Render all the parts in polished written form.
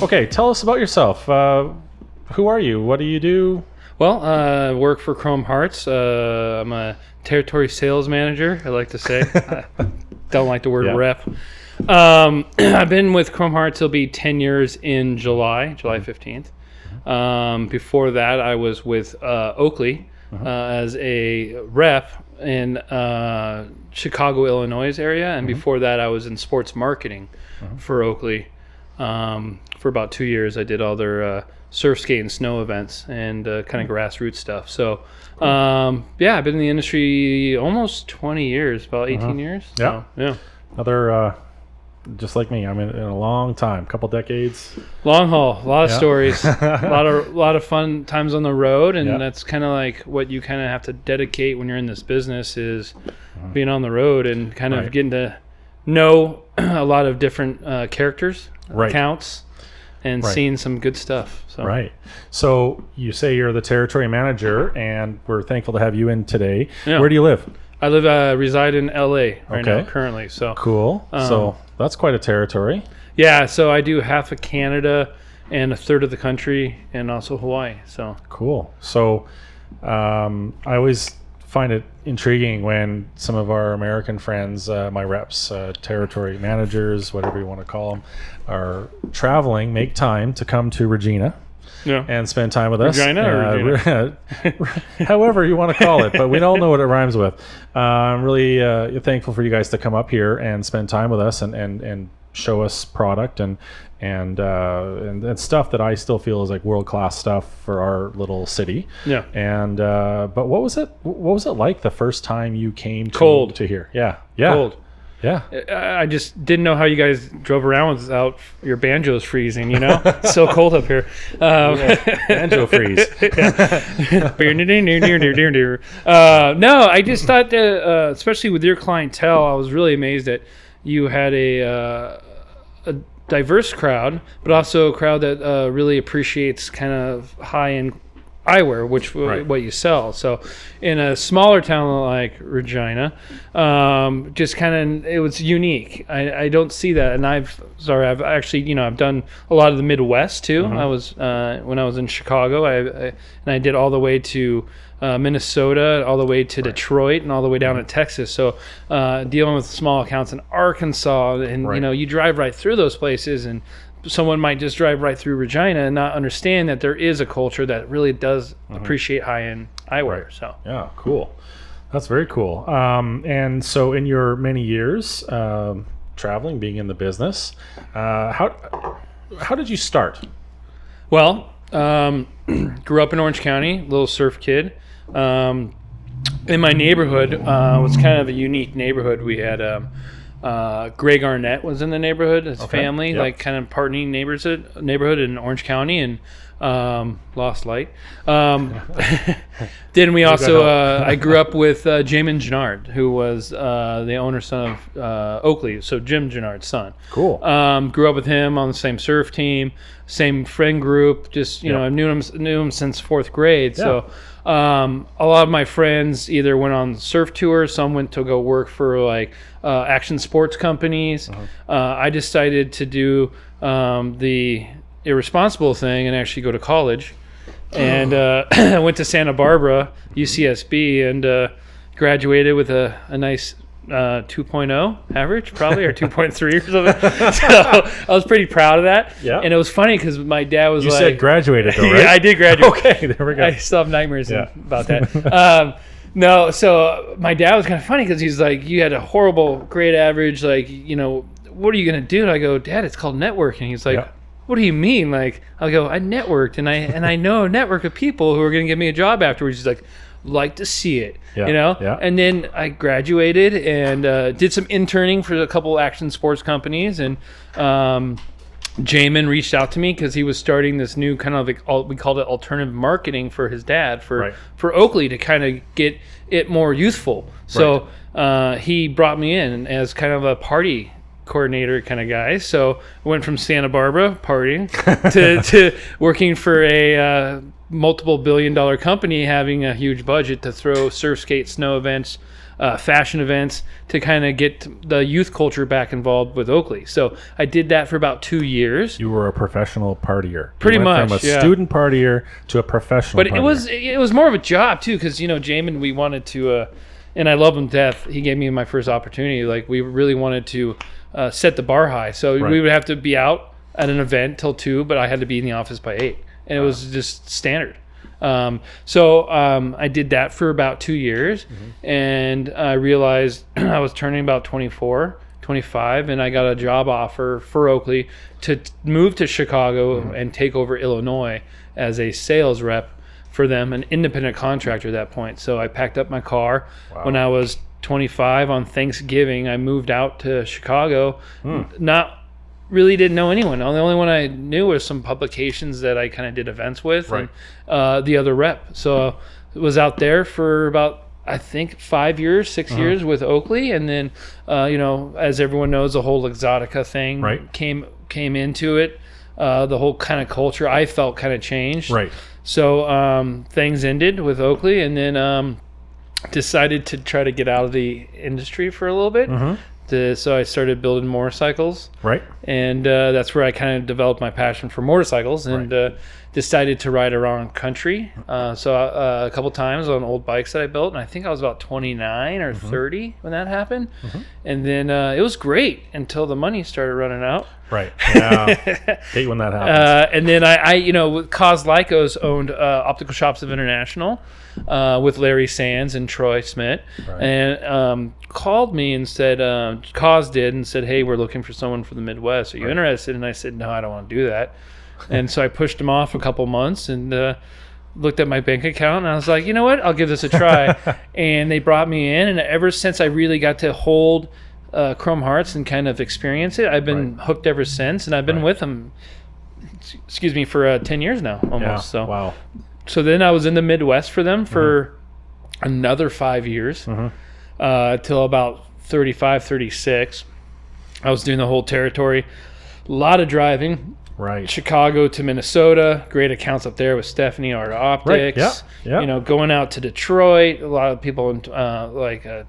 Okay, tell us about yourself. Who are you? What do you do? Well, I work for Chrome Hearts. I'm a territory sales manager, I like to say. I don't like the word rep. I've been with Chrome Hearts. It'll be 10 years in July 15th. Before that, I was with Oakley as a rep in Chicago, Illinois area. And before that, I was in sports marketing for Oakley. For about 2 years, I did all their surf, skate, and snow events and kind of grassroots stuff. So, I've been in the industry almost 20 years, about 18 years. Yeah. So, yeah. Another, just like me, I'm in a long time, couple decades. Long haul, a lot of stories, a lot of fun times on the road, and that's kind of like what you kind of have to dedicate when you're in this business is being on the road and kind of getting to know a lot of different characters, accounts, and seeing some good stuff. So. Right. So you say you're the territory manager, and we're thankful to have you in today. Yeah. Where do you live? I reside in LA right now currently. So cool. So that's quite a territory. Yeah. So I do half of Canada and a third of the country, and also Hawaii. So cool. So I always find it intriguing when some of our American friends, my reps, territory managers, whatever you want to call them, are traveling, make time to come to Regina and spend time with us. Regina. However you want to call it, but we all know what it rhymes with. I'm really thankful for you guys to come up here and spend time with us and show us product and stuff that I still feel is like world-class stuff for our little city. Yeah. And but what was it like the first time you came to here? Yeah. Cold. Yeah. I just didn't know how you guys drove around without your banjos freezing, you know? It's so cold up here. Banjo freeze. No, I just thought that, especially with your clientele, I was really amazed that you had a diverse crowd, but also a crowd that really appreciates kind of high-end eyewear, which what you sell. So in a smaller town like Regina, just kind of, it was unique. I don't see that. And I've actually, I've done a lot of the Midwest too. I was, when I was in Chicago, I did all the way to Minnesota, all the way to Detroit, and all the way down to Texas. So dealing with small accounts in Arkansas, and you drive right through those places, and someone might just drive right through Regina and not understand that there is a culture that really does appreciate high-end eyewear. So yeah, cool. That's very cool. And so in your many years traveling, being in the business, how did you start? Well, grew up in Orange County, little surf kid. In my neighborhood, was kind of a unique neighborhood. We had Greg Arnett was in the neighborhood, his family, like kind of partnering neighborhood in Orange County, and lost light. Then we also, I grew up with Jamin Gennard, who was the owner's son of Oakley, so Jim Gennard's son. Cool. Grew up with him on the same surf team, same friend group. Just I knew him since fourth grade. Yeah. So a lot of my friends either went on surf tours, some went to go work for like action sports companies. I decided to do the irresponsible thing and actually go to college, and I went to Santa Barbara, UCSB, and graduated with a nice 2.0 average, probably, or 2.3 or something. So I was pretty proud of that. Yeah. And it was funny because my dad was you said graduated, though, right? Yeah, I did graduate. Okay, there we go. I still have nightmares about that. No, so my dad was kind of funny because he's like, you had a horrible grade average, like, what are you going to do? And I go, Dad, it's called networking. He's like, what do you mean? Like, I go, I networked, and I know a network of people who are going to give me a job afterwards. He's like to see it, Yeah. And then I graduated and did some interning for a couple action sports companies, and Jamin reached out to me because he was starting this new kind of, we called it alternative marketing for his dad for Oakley to kind of get it more youthful. So he brought me in as kind of a party coordinator kind of guy. So I went from Santa Barbara partying to working for a multiple billion-dollar company, having a huge budget to throw surf, skate, snow events, fashion events, to kind of get the youth culture back involved with Oakley. So I did that for about 2 years. You were a professional partier. Pretty you went much, from a student partier to a professional But partier. it was more of a job too, because Jamin, we wanted to, and I love him to death. He gave me my first opportunity. Like, we really wanted to set the bar high. So Right. we would have to be out at an event till 2, but I had to be in the office by 8, and it was just standard. So I did that for about 2 years, and I realized I was turning about 24, 25, and I got a job offer for Oakley to move to Chicago and take over Illinois as a sales rep for them, an independent contractor at that point. So I packed up my car. Wow. When I was 25 on Thanksgiving, I moved out to Chicago. Not really didn't know anyone. The only one I knew was some publications that I kind of did events with, Right. and the other rep. So I was out there for about, I think, 5 years, 6 years with Oakley, and then as everyone knows, the whole Exotica thing Right. came into it. The whole kind of culture, I felt, kind of changed. Right. So things ended with Oakley, and then decided to try to get out of the industry for a little bit. So I started building motorcycles, Right. and that's where I kind of developed my passion for motorcycles, and decided to ride around country. So a couple times on old bikes that I built, and I think I was about 29 or 30 when that happened. And then it was great until the money started running out. Right. Yeah. Hate when that happens. And then I with Cos Lycos owned Optical Shops of International with Larry Sands and Troy Smith, Right. and called me and said, Cos did, and said, hey, we're looking for someone for the Midwest. Are you interested? And I said, no, I don't want to do that. And so I pushed him off a couple months, and looked at my bank account, and I was like, you know what? I'll give this a try. And they brought me in, and ever since I really got to hold Chrome Hearts and kind of experience it, I've been hooked ever since, and I've been with them, for 10 years now, almost. Yeah. So Wow. So then I was in the Midwest for them for another 5 years, till about 35, 36. I was doing the whole territory, a lot of driving. Right. Chicago to Minnesota, great accounts up there with Stephanie Art Optics. Right. Yeah. Going out to Detroit, a lot of people in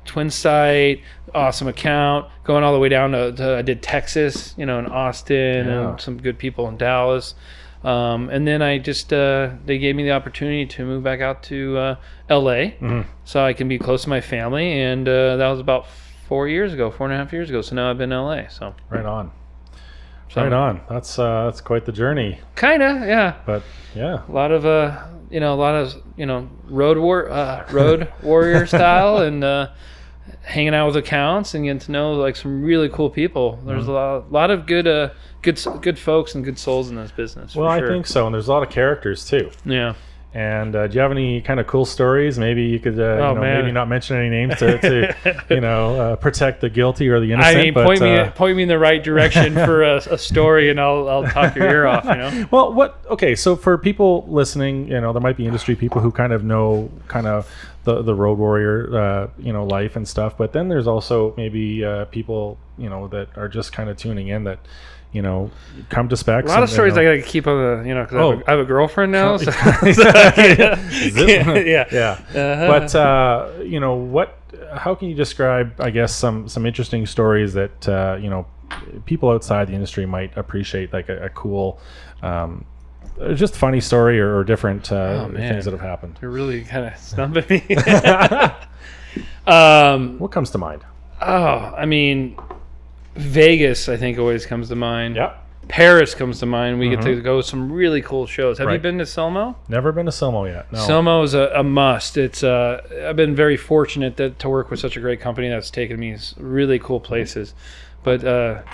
Twin Site, awesome account. Going all the way down to I did Texas, in Austin, and some good people in Dallas. And then I just they gave me the opportunity to move back out to LA, so I can be close to my family, and that was about 4 years ago, 4.5 years ago. So now I've been in LA. So Right on. Right on. That's quite the journey. Kinda, yeah. But yeah. A lot of road warrior style, and hanging out with accounts and getting to know like some really cool people. There's a lot of good folks and good souls in this business. Well, for sure. I think so, and there's a lot of characters too. Yeah. And do you have any kind of cool stories? Maybe you could, man. maybe not mention any names to protect the guilty or the innocent. I mean, point me in the right direction for a story, and I'll talk your ear off. Well, okay. So for people listening, there might be industry people who kind of know the road warrior, life and stuff. But then there's also maybe people, that are just kind of tuning in that. Come to SPEX. A lot of stories I got to keep on the, because I have a girlfriend now. So. Yeah. But how can you describe, I guess, some interesting stories that people outside the industry might appreciate, like a cool, just funny story or different things that have happened? You're really kind of stumping me. What comes to mind? I mean, Vegas, I think, always comes to mind. Yeah. Paris comes to mind. We get to go to some really cool shows. Have you been to Selmo? Never been to Selmo yet. No. Selmo is a must. It's I've been very fortunate to work with such a great company that's taken me really cool places. But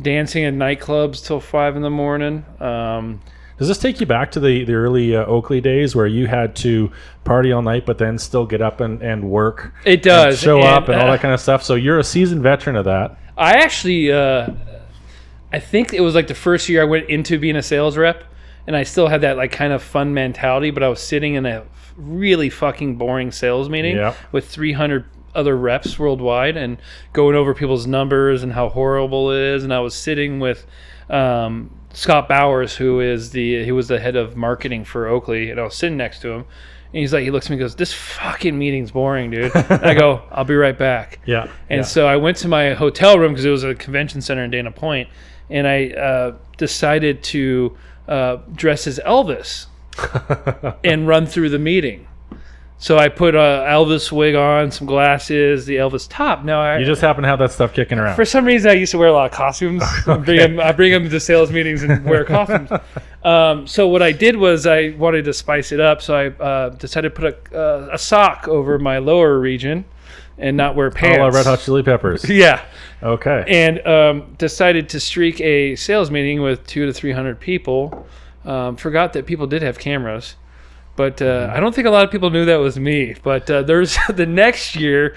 dancing at nightclubs till 5 a.m. Does this take you back to the early Oakley days where you had to party all night but then still get up and work? It does. And show up and all that kind of stuff. So you're a seasoned veteran of that. I actually, I think it was like the first year I went into being a sales rep, and I still had that like kind of fun mentality, but I was sitting in a really fucking boring sales meeting with 300 other reps worldwide and going over people's numbers and how horrible it is. And I was sitting with Scott Bowers, he was the head of marketing for Oakley, and I was sitting next to him. And he's like, he looks at me and goes, "This fucking meeting's boring, dude." And I go, "I'll be right back." Yeah. And so I went to my hotel room because it was a convention center in Dana Point, and I decided to dress as Elvis and run through the meeting. So I put a Elvis wig on, some glasses, the Elvis top. Now You just happen to have that stuff kicking around. for some reason I used to wear a lot of costumes. Okay. I bring them to sales meetings and wear costumes. So what I did was I wanted to spice it up. So I decided to put a sock over my lower region and not wear pants. All Red Hot Chili Peppers. Yeah. Okay. And decided to streak a sales meeting with 200 to 300 people. Forgot that people did have cameras. But I don't think a lot of people knew that was me. But there's the next year,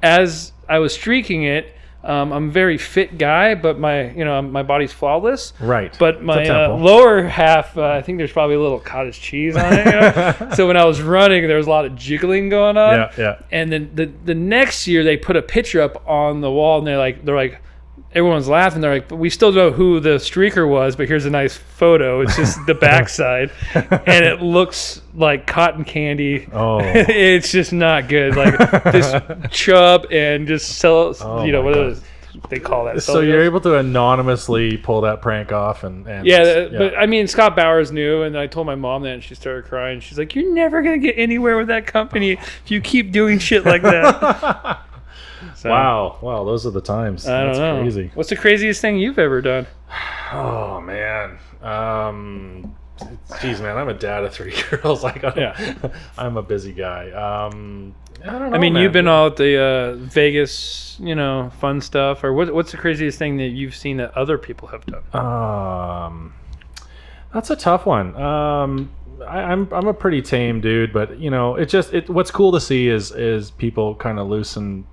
as I was streaking it, I'm a very fit guy, but my body's flawless. Right. But my lower half, I think there's probably a little cottage cheese on it. So when I was running, there was a lot of jiggling going on. Yeah, yeah. And then the next year, they put a picture up on the wall, and they're like. Everyone's laughing. They're like, "But we still know who the streaker was, but here's a nice photo. It's just the backside, and it looks like cotton candy. Oh, It's just not good. Like this chub and just what is they call that? So you're able to anonymously pull that prank off, and But I mean, Scott Bowers knew, and I told my mom that, and she started crying. She's like, "You're never gonna get anywhere with that company if you keep doing shit like that." So, wow, those are the times. I don't know. Crazy. What's the craziest thing you've ever done? Oh man, geez, man, I'm a dad of 3 girls. I'm a busy guy. I don't know. I mean, man. you've been all at the Vegas, fun stuff. Or what's the craziest thing that you've seen that other people have done? That's a tough one. I'm a pretty tame dude, but what's cool to see is people kind of loosen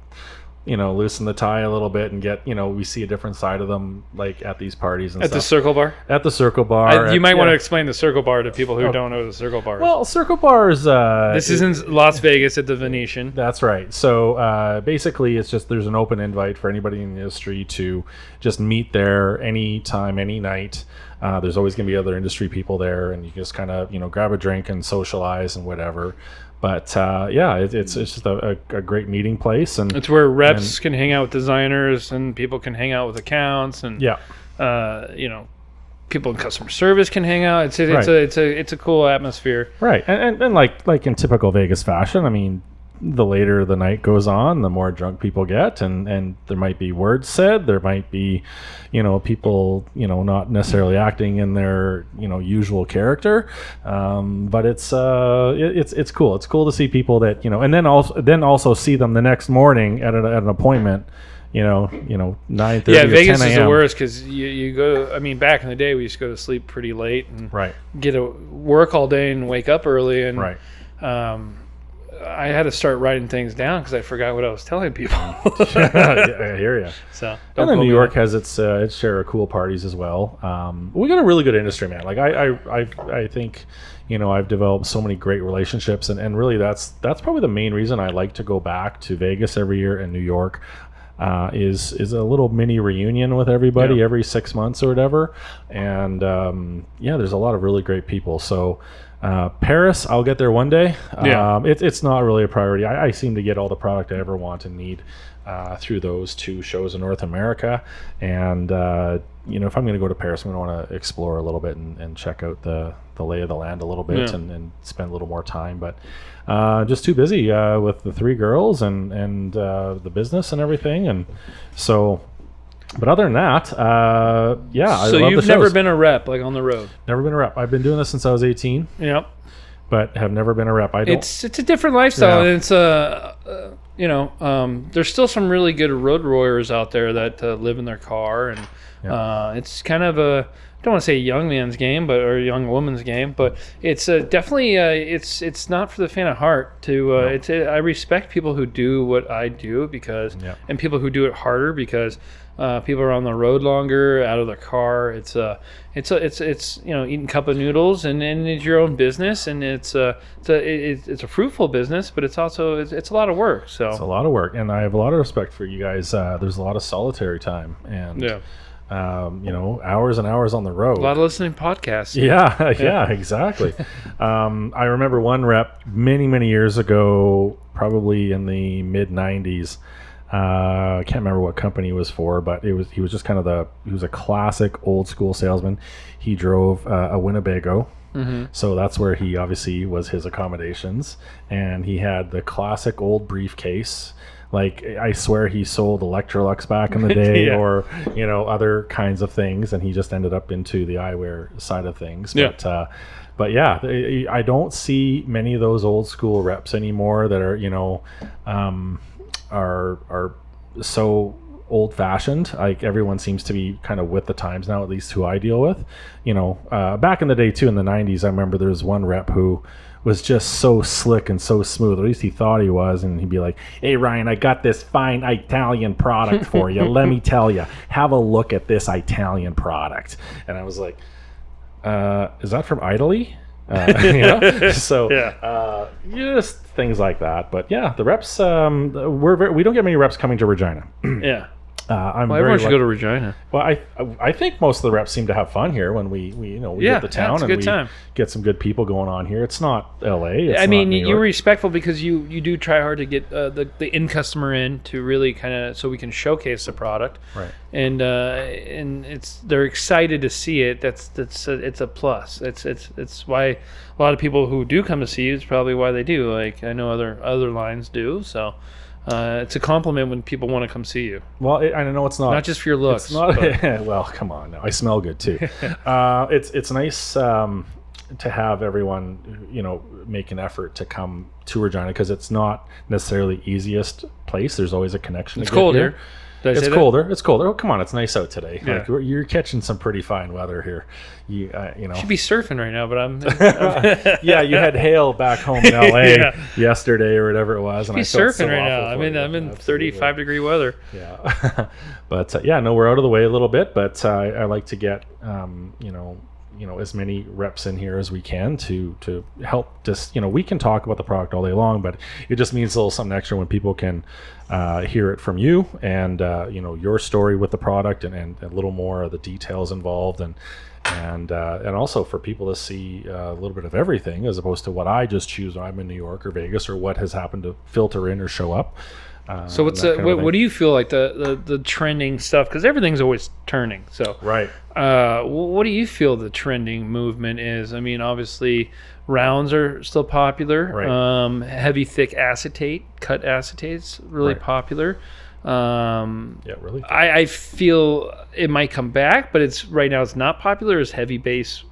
the tie a little bit and get, we see a different side of them, like at these parties and stuff. At the Circle Bar? At the Circle Bar. You might want to explain the Circle Bar to people who don't know the Circle Bar is. Well, Circle Bar is... this is in Las Vegas at the Venetian. That's right. So basically, it's just there's an open invite for anybody in the industry to just meet there anytime, any night. There's always going to be other industry people there, and you just kind of, grab a drink and socialize and whatever. But it's just a great meeting place, and it's where reps can hang out with designers, and people can hang out with accounts, and people in customer service can hang out. It's a cool atmosphere, right? And like in typical Vegas fashion, I mean, the later the night goes on, the more drunk people get, and there might be words said, there might be, people, not necessarily acting in their, usual character, but it's cool. It's cool to see people that, and then also see them the next morning at an appointment. 9:30. Yeah, or Vegas 10 is the a.m. worst because you go. I mean, back in the day, we used to go to sleep pretty late and right. get to work all day and wake up early, and right. I had to start writing things down because I forgot what I was telling people. I hear you. So, and then New York has its share of cool parties as well. We got a really good industry, man. Like I think, I've developed so many great relationships, and really that's probably the main reason I like to go back to Vegas every year and New York. Is a little mini reunion with everybody every 6 months or whatever, and there's a lot of really great people. So. Paris, I'll get there one day. It's not really a priority. I seem to get all the product I ever want and need through those 2 shows in North America. And, if I'm going to go to Paris, I'm going to want to explore a little bit and check out the lay of the land a little bit and spend a little more time. But just too busy with the 3 girls and the business and everything. And so... But other than that, I love the shows. So you've never been a rep, like on the road? Never been a rep. I've been doing this since I was 18. Yep. But have never been a rep. It's a different lifestyle, and it's there's still some really good road warriors out there that live in their car, and it's kind of don't want to say young man's game, but or young woman's game, but it's definitely it's not for the faint of heart. I respect people who do what I do because, and people who do it harder because people are on the road longer, out of their car. It's eating cup of noodles and it's your own business, and it's a fruitful business, but it's also it's a lot of work. So it's a lot of work, and I have a lot of respect for you guys. There's a lot of solitary time, and hours and hours on the road. A lot of listening to podcasts. Yeah, exactly. I remember one rep many years ago, probably in the mid 90s. I can't remember what company it was for, but he was just kind of he was a classic old school salesman. He drove a Winnebago. Mm-hmm. So that's where he obviously was his accommodations, and he had the classic old briefcase. Like, I swear he sold Electrolux back in the day or, other kinds of things. And he just ended up into the eyewear side of things. But yeah, I don't see many of those old school reps anymore that are so old fashioned. Like, everyone seems to be kind of with the times now, at least who I deal with. Back in the day too, in the 90s, I remember there was one rep who was just so slick and so smooth. At least he thought he was, and he'd be like, "Hey Ryan, I got this fine Italian product for you. Let me tell you, have a look at this Italian product." And I was like, "Is that from Italy?" Just things like that. But yeah, the reps. We don't get many reps coming to Regina. Yeah. Everyone should go to Regina. Well, I think most of the reps seem to have fun here when we hit the town, and we get some good people going on here. It's not LA. I mean, you're respectful because you do try hard to get the end customer in to really kind of so we can showcase the product, right? And they're excited to see it. It's a plus. It's why a lot of people who do come to see you, it's probably why they do. Like, I know other lines do. So. It's a compliment when people want to come see you. Well, I know it's not just for your looks. It's not. Well, come on now. I smell good too. It's nice to have everyone make an effort to come to Regina, because it's not necessarily the easiest place. There's always a connection. It's cold here. It's colder. It's colder. Oh, come on! It's nice out today. Yeah. Like, you're catching some pretty fine weather here. You should be surfing right now, but I'm. Yeah, you had hail back home in LA yesterday or whatever it was, and I felt surfing right now. I'm in 35-degree weather. Yeah, but we're out of the way a little bit. But I like to get as many reps in here as we can to help. Just we can talk about the product all day long, but it just means a little something extra when people can hear it from you, and your story with the product, and a little more of the details involved, and also for people to see a little bit of everything, as opposed to what I just choose when I'm in New York or Vegas, or what has happened to filter in or show up. So what do you feel like the trending stuff? Because everything's always turning. So right. What do you feel the trending movement is? I mean, obviously rounds are still popular. Right. Heavy, thick acetate, cut acetate's really popular. Really. I feel it might come back, but right now it's not popular as heavy base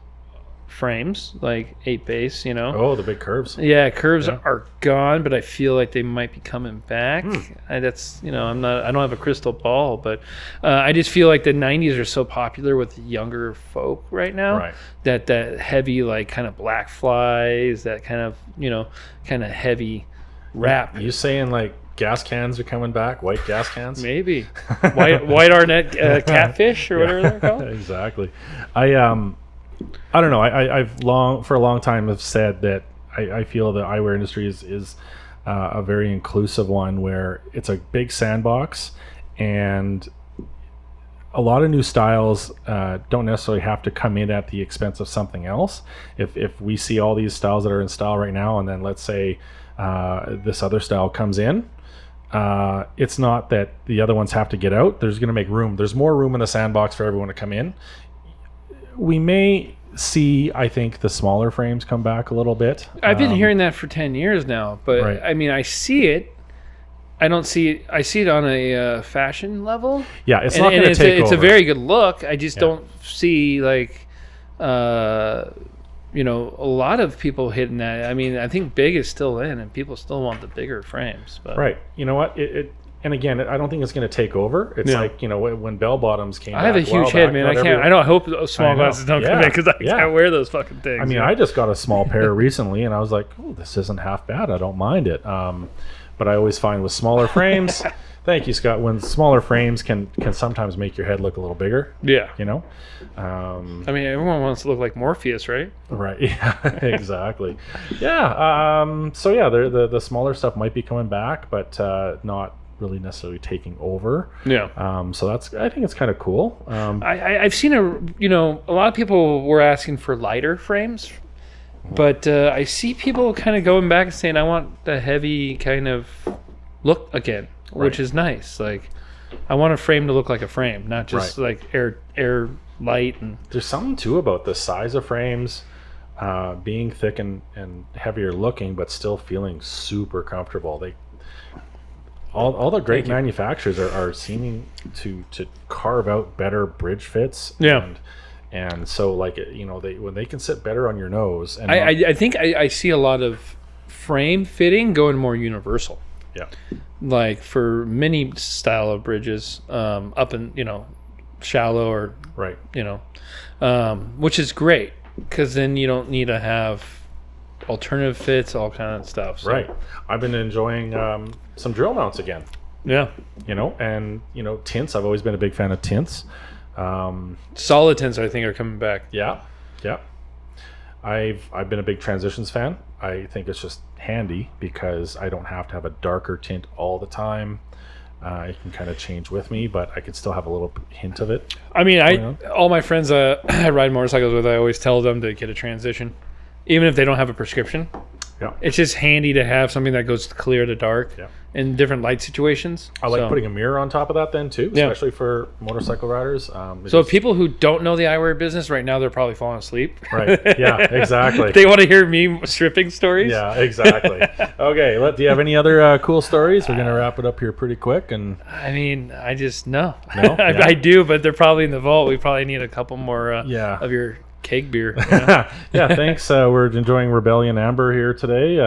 frames, like 8 base, Oh, the big curves. Yeah, curves are gone, but I feel like they might be coming back. That's I don't have a crystal ball, but I just feel like the 90s are so popular with younger folk right now. Right. That heavy, like, kind of black flies, that kind of kind of heavy wrap. You saying like gas cans are coming back? White gas cans? Maybe white Arnett catfish or whatever they're called. Exactly. I don't know. I've for a long time have said that I feel the eyewear industry is a very inclusive one, where it's a big sandbox, and a lot of new styles don't necessarily have to come in at the expense of something else. If we see all these styles that are in style right now, and then let's say this other style comes in, it's not that the other ones have to get out. There's going to make room. There's more room in the sandbox for everyone to come in. We may see, I think, the smaller frames come back a little bit. I've been hearing that for 10 years now, but right. I mean, I see it. I don't see it. I see it on a fashion level. Yeah, it's not going to take over. It's a very good look. I just don't see, like, a lot of people hitting that. I mean, I think big is still in, and people still want the bigger frames. But. Right. You know what? and again, I don't think it's going to take over. It's Yeah. like, when bell bottoms came. I have a back a while huge head, back, man. not I can't. every- I don't hope those small I know. glasses don't come Yeah. in because I Yeah. can't wear those fucking things. I mean, I just got a small pair recently, and I was like, "Oh, this isn't half bad. I don't mind it." But I always find with smaller frames, thank you, Scott. When smaller frames can sometimes make your head look a little bigger. yeah. I I mean, everyone wants to look like Morpheus, right? Right. Yeah. Exactly. Yeah. So yeah, the smaller stuff might be coming back, but not really necessarily taking over. Yeah. So I think it's kind of cool. I've seen a lot of people were asking for lighter frames, but I see people kind of going back and saying, I want the heavy kind of look again, which Right. is nice. Like, I want a frame to look like a frame, not just like air light. And There's something too about the size of frames being thick and heavier looking, but still feeling super comfortable. All the great manufacturers are seeming to carve out better bridge fits. Yeah. And so when they can sit better on your nose. And I think I see a lot of frame fitting going more universal. yeah. Like for many style of bridges, up in shallow or Right. which is great because then you don't need to have alternative fits, all kind of stuff. So, Right. I've been enjoying some drill mounts again. Yeah. And tints. I've always been a big fan of tints. Solid tints, I think, are coming back. Yeah. I've been a big transitions fan. I think it's just handy because I don't have to have a darker tint all the time. It can kind of change with me, but I could still have a little hint of it. I mean, all my friends I ride motorcycles with, I always tell them to get a transition, even if they don't have a prescription. Yeah. It's just handy to have something that goes clear to dark Yeah. in different light situations. I like putting a mirror on top of that then too, Yeah. especially for motorcycle riders. So people who don't know the eyewear business right now, they're probably falling asleep. Right. Yeah, exactly. They want to hear me stripping stories. Yeah, exactly. Okay, do you have any other cool stories? We're going to wrap it up here pretty quick. And I mean, I just no. No? Yeah. I do, but they're probably in the vault. We probably need a couple more Yeah. of your keg beer. Yeah, thanks. We're enjoying Rebellion Amber here today.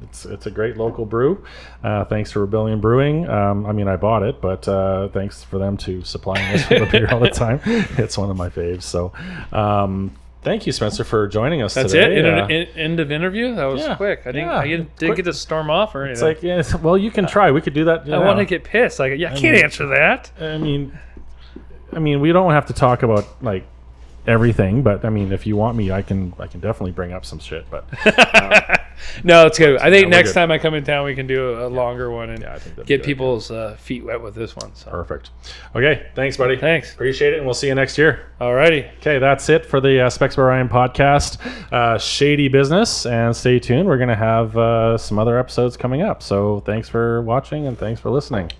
It's a great local brew. Thanks to Rebellion Brewing. I bought it, but thanks for them to supplying us with the beer all the time. It's one of my faves. So thank you, Spencer, for joining us That's today. it. End of interview. That was Yeah. quick. I Yeah. didn't Quick. get to storm off or It's anything. like, well, you can try. We could do that. I want to get pissed. Like, I can't answer that. I mean, we don't have to talk about like everything, but if you want me, I can definitely bring up some shit. But No, it's good. I think we're next good. time I come in town, we can do a longer one and Yeah, I think that'd be get good, people's feet wet with this one. So. perfect. Okay, thanks, buddy. Thanks. Appreciate it, and we'll see you next year. Alrighty. Okay, that's it for the Specs by Ryan podcast, Shady Business, and stay tuned. We're going to have some other episodes coming up. So thanks for watching and thanks for listening.